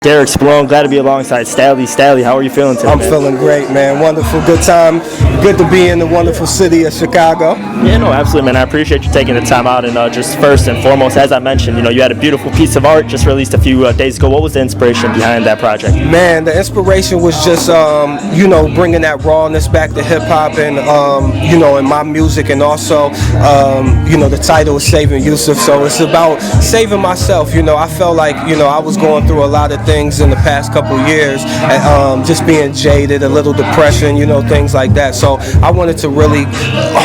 Derek Spallone, glad to be alongside Stalley. Stalley, how are you feeling today? I'm feeling great, man. Wonderful, good time. Good to be in the wonderful city of Chicago. Yeah, no, absolutely, man. I appreciate you taking the time out. And just first and foremost, as I mentioned, you had a beautiful piece of art just released a few days ago. What was the inspiration behind that project? Man, the inspiration was just, bringing that rawness back to hip hop and, in my music, and also, the title is Saving Yusuf. So it's about saving myself. I felt like, I was going through a lot of things in the past couple years, and, just being jaded, a little depression, things like that. So I wanted to really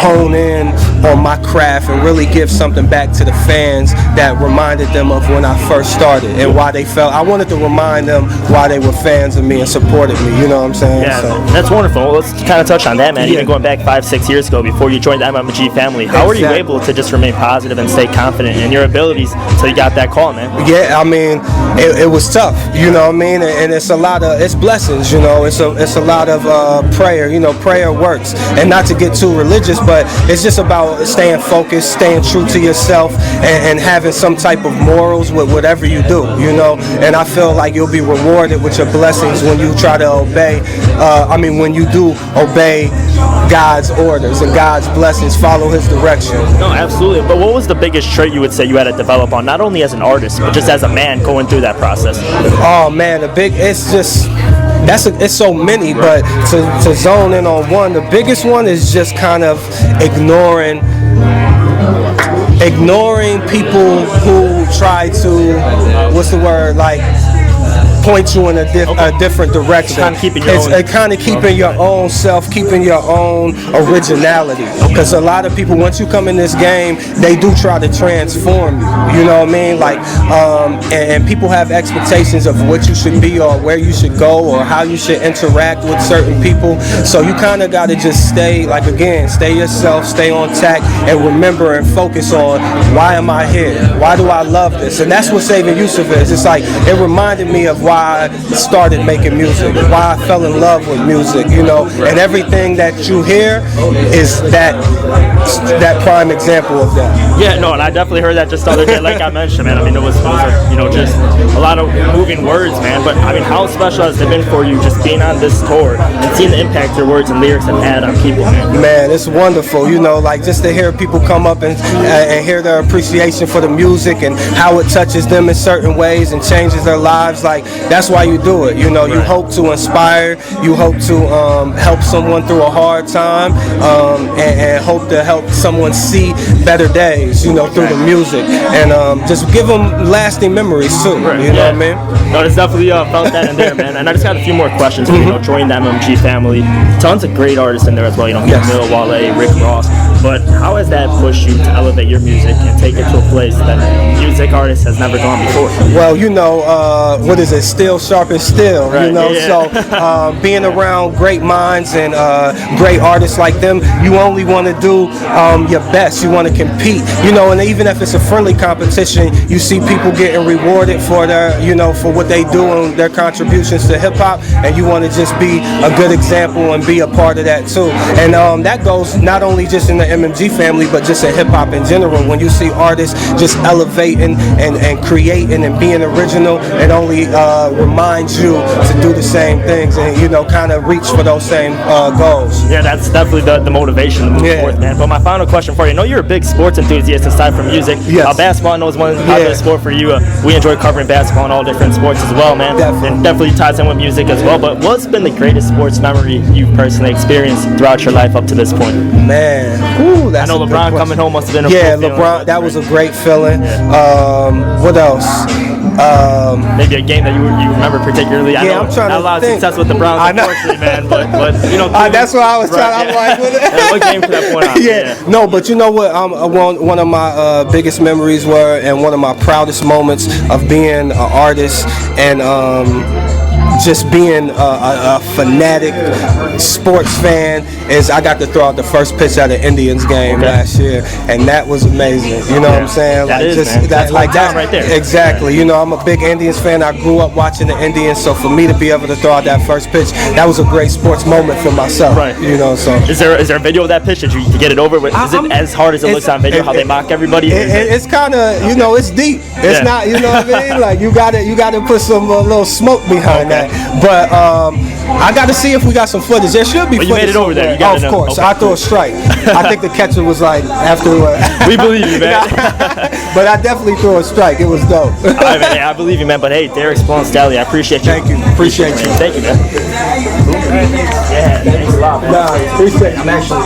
hone in on my craft and really give something back to the fans that reminded them of when I first started and why they felt. I wanted to remind them why they were fans of me and supported me. You know what I'm saying? Yeah, so that's wonderful. Well, let's kind of touch on that, man. Yeah. Even going back 5-6 years ago, before you joined the MMG family, how were you able to just remain positive and stay confident in your abilities until you got that call, man? Yeah, I mean, it was tough. You know what I mean? And it's a lot of blessings. It's a lot of prayer. Prayer works, and not to get too religious, but it's just about staying focused, staying true to yourself, and having some type of morals with whatever you do. And I feel like you'll be rewarded with your blessings when you try to obey. When you do obey God's orders and God's blessings, follow His direction. No, absolutely. But what was the biggest trait you would say you had to develop on, not only as an artist, but just as a man going through that process? Oh man, it's so many, but to zone in on one, the biggest one is just kind of ignoring people who try to, point you in a different direction. Kind of keeping your own self, keeping your own originality. Because a lot of people, once you come in this game, they do try to transform you. You know what I mean? Like, and people have expectations of what you should be or where you should go or how you should interact with certain people. So you kind of got to just stay yourself, stay on tack, and remember and focus on, why am I here? Why do I love this? And that's what Saving Yusuf is. It's like, it reminded me of why I started making music, why I fell in love with music, and everything that you hear is that prime example of that. Yeah, no, and I definitely heard that just the other day, like I mentioned, man. It was just a lot of moving words, man. But how special has it been for you just being on this tour and seeing the impact your words and lyrics have had on people, man? Man, it's wonderful, just to hear people come up and hear their appreciation for the music and how it touches them in certain ways and changes their lives. Like, that's why you do it. You hope to inspire, you hope to help someone through a hard time, and hope to help someone see better days, through the music, and just give them lasting memories too. Right. You know what I mean? No, it's definitely felt that in there, man. And I just got a few more questions. Joining the MMG family, tons of great artists in there as well. Yes. Mill, Wale, Rick Ross. But how has that pushed you to elevate your music and take it to a place that music artist has never gone before? Well, what is it? Still sharp as steel. Right. Yeah. So being around great minds and great artists like them, you only want to do your best. You want to compete. And even if it's a friendly competition, you see people getting rewarded for their, for what they do and their contributions to hip hop, and you want to just be a good example and be a part of that too. And that goes not only just in the MMG family, but just in hip hop in general. When you see artists just elevating and creating and being original, it only reminds you to do the same things and kind of reach for those same goals. Yeah, that's definitely the motivation to move forward, man. But my final question for you: I know you're a big sports enthusiast aside from music. Yes. Basketball, I know, is one popular sport for you. We enjoy covering basketball and all different sports as well, man. And definitely ties in with music as well. But what's been the greatest sports memory you've personally experienced throughout your life up to this point? Man, that's I know LeBron coming home must have been a LeBron. Feeling, that was a great feeling. Yeah. What else? Maybe a game that you remember particularly. I know I'm trying not a lot of success with the Browns, unfortunately, man. But that's what I was trying. I'm like, what game could that point out? Yeah. No, but you know what? One of my biggest memories were, and one of my proudest moments of being an artist and just being a fanatic sports fan is I got to throw out the first pitch at an Indians game last year, and that was amazing. You know what I'm saying? That like is, just man. that, like that right there. Exactly. You know, I'm a big Indians fan. I grew up watching the Indians, so for me to be able to throw out that first pitch, that was a great sports moment for myself. Right. You know, so is there a video of that pitch? Did you get it over with? Is it as hard as it looks on video? How they mock everybody? It's kind of, you know, it's deep. It's not, you know what I mean? Like you got to put some little smoke behind that. But I got to see if we got some footage. There should be footage. You made it over there. You got of course. I threw a strike. I think the catcher was like after. We believe you, man. But I definitely threw a strike. It was dope. All right, man. I believe you, man. But hey, Derek, Spallone, Stalley, I appreciate you. Thank you. Appreciate you. Thank you, man. Yeah, thanks a lot, man. Nah, appreciate it. I'm actually.